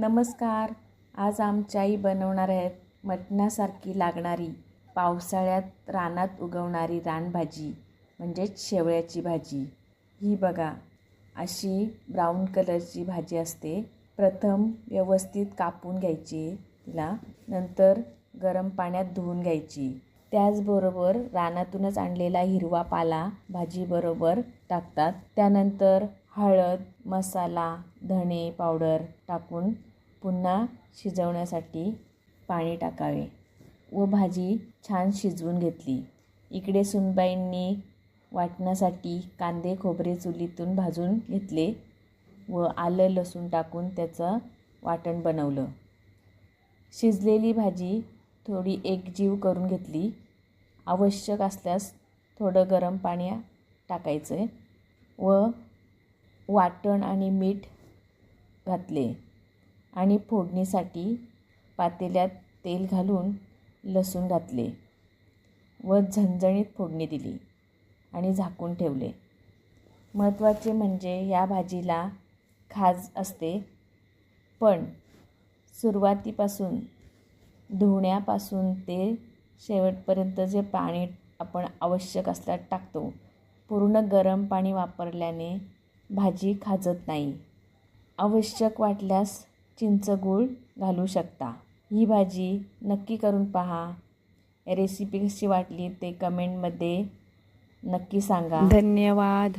नमस्कार. आज आमच्या आई बनवणार आहेत मटणासारखी लागणारी पावसाळ्यात रानात उगवणारी रानभाजी म्हणजेच शेवळ्याची भाजी. ही बघा, अशी ब्राऊन कलरची भाजी असते. प्रथम व्यवस्थित कापून घ्यायची तिला, नंतर गरम पाण्यात धुवून घ्यायची. त्याचबरोबर रानातूनच आणलेला हिरवा पाला भाजीबरोबर टाकतात. त्यानंतर हळद, मसाला, धणे पावडर टाकून पुन्हा शिजवण्यासाठी पाणी टाकावे व भाजी छान शिजवून घेतली. इकडे सुनबाईंनी वाटण्यासाठी कांदे खोबरे चुलीतून भाजून घेतले व आलं लसूण टाकून त्याचं वाटण बनवलं. शिजलेली भाजी थोडी एकजीव करून घेतली. आवश्यक असल्यास थोडं गरम पाणी टाकायचं व वाटण आणि मीठ घातले आणि फोडणीसाठी पातेल्यात तेल घालून लसूण घातले व झणझणीत फोडणी दिली आणि झाकून ठेवले. महत्त्वाचे म्हणजे या भाजीला खाज असते, पण सुरुवातीपासून धुण्यापासून ते शेवटपर्यंत जे पाणी आपण आवश्यक असल्यास टाकतो, पूर्ण गरम पाणी वापरल्याने भाजी खाजत नाही. आवश्यक वाटल्यास चिंचगूळ घालू शकता. ही भाजी नक्की करून पहा. रेसिपी कशी वाटली ते कमेंटमध्ये नक्की सांगा. धन्यवाद.